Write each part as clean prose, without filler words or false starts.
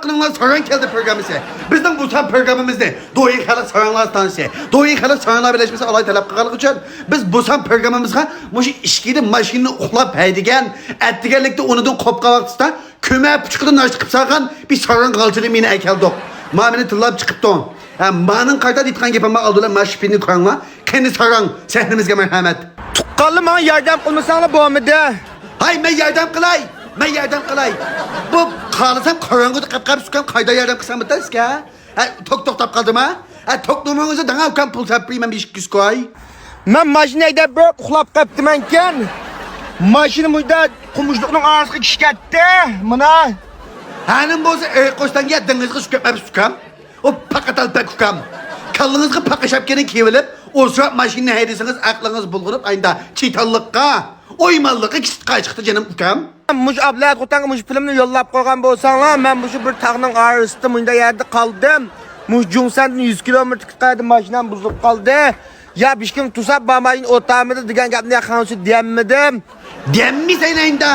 Hurmat saran keldi programımızı. Bizden bu tam programımızda Doyun Xalq Saranlar Tanısı. Doyun Xalq Saranlar Birleşmesi alay talep qılğanlıq üçün biz bu tam programımızga muşu işkili maşinini uxlap haydigan, etdiganlikda unudan qopqa vaqtida kömə puçuqdan naş çıxıb salğan bir saran qalçılı meni əkeldik. Mamini tillab çıxıbdı. Manın qarda ditqan gepamma aldılar maşipini qanma. Kendi saran səhnimizə mərhəmət. Tuqqanlı mənə yardım qılmasanlar bo'lmidi. Hay men yardım qilay. Men yardım qilay. Bu qalasam qorong'uda qap-qap sukan qayda yardım qilsam bitasizga? Tok to'xtab qoldimi? To'qnumingizni danga ukam pul topmayman 500 koy. Men mashinada bir uxlab qaptiman ekan. Mashina muyda qumishliqning orasiga kishkatdi. Mana. Hanim bo'lsa qo'shdan yedingizga sukab sukam. O paqatal pak ukam. Kallingizga paqashab kelin kevilib, o'srab mashina haydasangiz aqlingiz bulg'urib aynda chitalliqqa, o'ymalliqqa kitqa chiqdi canım ukam. Mush ablat qo'tanga mush filmni yo'llab qo'ygan bo'lsanglar, men mush bir tog'ning orasida munda yerda qoldim. Mush Jungsandan 100 kilometr qildim, mashinam buzilib qoldi. Ya bishkim tusab bamayin o'tamidi degan gapni yaxshi deyammidim. Demmisan aynda.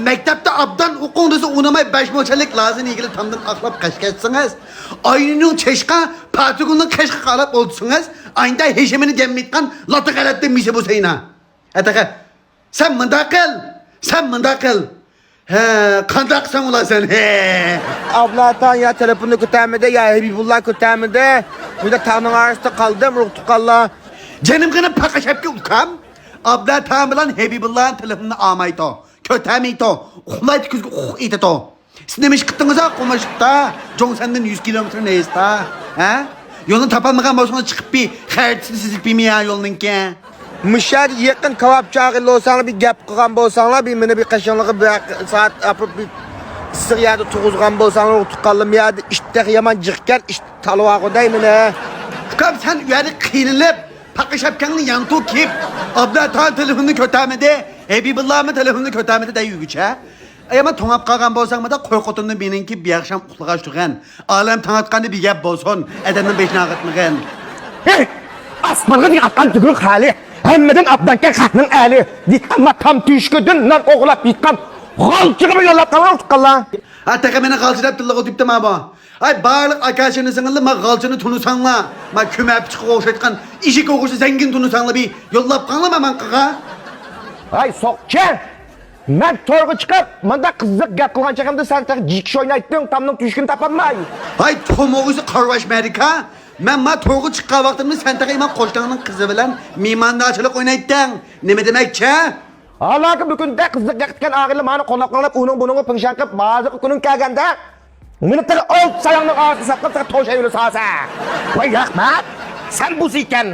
Maktabda abdan o'qingizda unamay 5 mo'chalik lazım ilgili tamdan aqlab qashqatsınız. Ayının çeşqa, patigunun qashqa qalab olsanız, aynda heşemini demmitgan latı qalatda misi bu sayna. Ataqa sen mındaqıl. Sen mındaqıl. He, qandaqsan ulan sen. He. Ablatan ya telefonu kötəmidi, ya Habibullah kötəmidi. Burada tağның arasında qaldım, ruh tuqalla. Canım qana paqashapki ukam. Abla tamilan Habibullah'ın telefonunu amaydı. Kötəmiydi. Uxlaydı kuzgu iydi. Siz demiş qıttınız'a qılmışıqda. Jongsandan 100 kilometre neyizda. He? Yolunu tapalmagan bolsanız çıxıb bir xəritini sizlik bilmey ya yolunun ki. Müşahid yakın kebapçı olsanlar bir gap qilgan bo'lsanglar, bir meni bir qashonliqi bir saat apib bir issiq yerda tug'izgan bo'lsanglar, tuqqanlim yerda ishda yaman jiqkan, ish talvaqoday meni. Ukam sen uyarı qiynilib, paqashapkanni yantu kip. Abla ta telefonunu kötəmidi. Habibullah'ın telefonunu kötəmidi de yürgüçə. Ama toңap qalğan bolsang da qo'rqotunni meninki bir yaxsham uxlagash turgan. Alam tanatqanni bir gap bolsun, adamning beshini ag'itmagan. Hey! Asmanға дейін атқан түгіл халі. Әммеден абданкен қатының әлі. Дитканма там түйшкөдін нар оғылап битқан. Ғалчығы yolлап қалған ұтқалла. Ataqa meni qalçırab tilla o'tibdi ma bu. Ay barliq akashini singilli ma qalçını tunusangla. Ma kömap chiqib o'xshatgan ishik o'g'ushi zangin tunusangla bir yo'llab qanlama man qiga. Ay soqcha. Men to'rga chiqib, menda qiziq gap qilgan chaqimda sen taq jikish o'ynaytding, tamning tүйшkini topolmay. Ay to'mog'isi qarvash Amerika. Men ma to'g'ri chiqqan vaqtimda sen taqa iman qo'shnining qizi bilan mehmondochilik o'ynaytding. Nima demakchi? Halaki bugunda qiziq gapgan og'irli meni qo'llab-qo'llab uning buning pingshan qilib, ba'zi kuning kelganda meni taqa old sayongning orasida saqlab taqa to'shayini sasa. Voy rahmat. Sen bu ekan.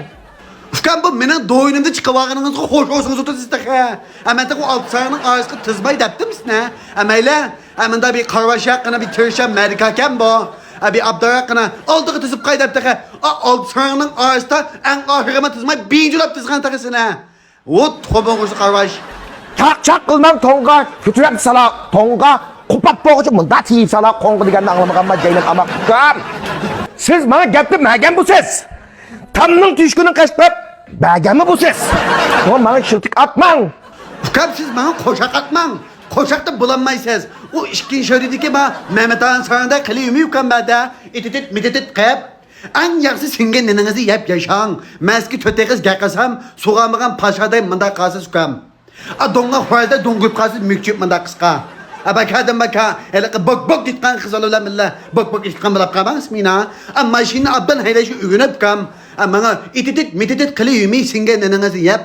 Ukam bu mening do'yinimda chiqib xo'sh o'zingiz o'tasiz taqa. Amanta bu alt sayongning orasiga tizmay debdimizmi? Amayla, amanda bir qarvash yaqina bir tirsham Amerika ekan bu. Abi Abdurraqına aldığı tizip qaydaptaqa. Alt sayongning orasida en oxirima tizmay birinchilab tizgan taqasina. O to'bog'usi qarvash. Çak qilmam to'nga, kuturab sala to'nga qopab bo'g'ichi munda tiyib sala qo'ngi deganni anglamagan ma jaylan amaq qam. Siz mana gapni magan busiz. Tamning tüşkünün qashqab, baganmi busiz? To'g'ri mana shiltik atmang. Ukam siz bana qo'shaq atmang. Qo'shaqda bulanmaysiz. O ishkin shoridiki ma Mehmet Han saranda qiliymi ukam bada. Ititit mititit qab. En yaxshi singan nenenizi yap yaşang. Meski töteqiz gaqasam, soğamagan paşaday mında qalsiz ukam. Donga xoyda dongib qalsiz mükçüp mında qisqa. Abakadan baka, hele bok ditqan qizalolar milla, bok itqan bilab qabangiz mina. Mashina abdan haydashi ugunib kam. Mana ititit mititit qiliymi singan nenenizi yap.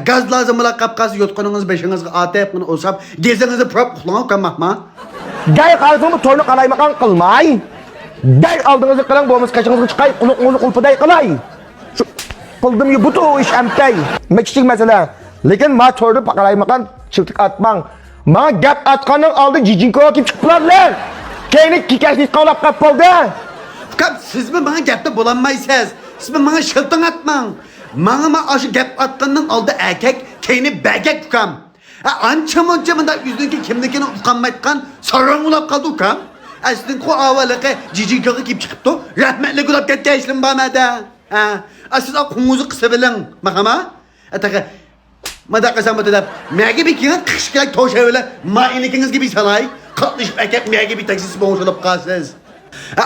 Gaz lazım mila qapqasi yotqaningiz beshingizga atib buni o'sab, gezingizni prop uxlang kamaqma. Gay qalbimi to'yni qalaymaqan qilmay. Gay aldığınızı qılan bo'lmas qashingizga chiqay, uni qulpiday qilay. Shu qildim bu to ish amtay. Kichik masala. Lekin ma to'yni paqalaymaqan chiltik atmang. Ma gap atqanning oldi jijinko kelib chiqiblar. Keyni kikashni qolab qolib qoldi. Ukam siz mi bana gapda bulanmaysiz? Siz mi bana shilting atmang? Mana ma aşı gap atqanning oldi erkak, keyni bagak ukam. Ancha muncha bunda yüzünki kimnikini uqanmaytgan sarang ulab qoldi ukam. Aslin qo avvaliga jijinkoga kelib chiqibdi. Rahmatli gulab ketdi ishlim bo'lmadi. Siz qunguzni qisa biling, maqama. Ataqa Mada qasam deb, mega bir kigan qishkirak to'shavlar, ma inikingiz gibi salay. Katlaşıp ekmek gibi taksisi boğuşulup kalsız.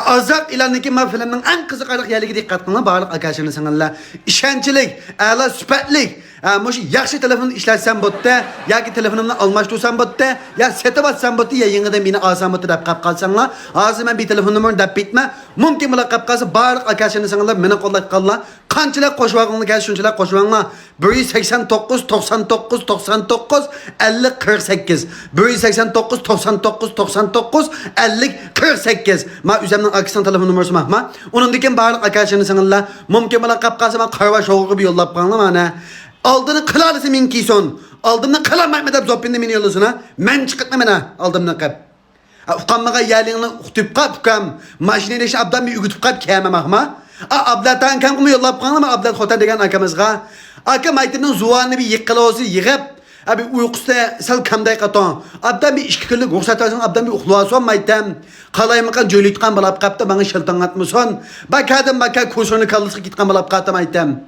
Azap ilanındaki ma filmnin en kızıqarlıq yerligi dikkat qılın bağlıq arkadaşlarını sanırlar. İşençilik, ala süpetlik. Moş yaxşı telefonu işletsen botta, ya ki telefonumla almıştırsan botta, ya sete batsan botta, ya yeni beni alsan botta dap kap kalsanlar. Ağzı ben bir telefon numarını dap bitme. Mümkün bula kap kalsa bağlıq arkadaşlarını sanırlar. Beni kollayıp kallar. Kançılar koşuağını gel şunçılar koşuağına. 189, 99, 99, 50, 48. 189, 99, 99, 50, 48. Ma üzerinden arkasından telefon numarası mahma. Onun diken bağlıq arkadaşlarını sanırlar. Mümkün bula kap kalsa ben karva şoğu gibi yollap kalma ne? Aldığını kılalısı min kiyson. Aldığını kılamak medap zoppinde min yollusuna. Men çıkartma mena aldığını kap. Ukanmağa yerliğini utup kap ukam. Maşineyle işe abdan bir ügütüp kap kiyemem ahma. Ablattan kam kumu yollap kalma ama ablat xotan degen arkamızga. Arkam aytının zuvanını bir yıkkılavası yığıp. Abi uykusta sal kamday katon. Abdan bir işkirlik ruhsat alsın, abdan bir uxluason maytam. Qalaymakan jölütkan balap kapta bana şıltan atmışson. Bakadım baka kursunu kallısı gitkan balap kapta maytam.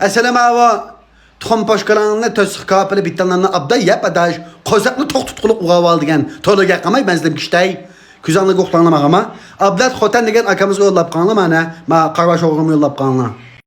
Esselamu ava. Tuxum poşkalarını tösük kapılı bittanlarını abda yap adaş. Kozaklı tok tutkuluk uğav aldı gen. Tolu qamay benzdim kiştay. Küzanlı qoqlanlama ama. Ablat xotan degen arkamızga yollap qanlı mana. Ma qarvaş oğlum yollap qanlı.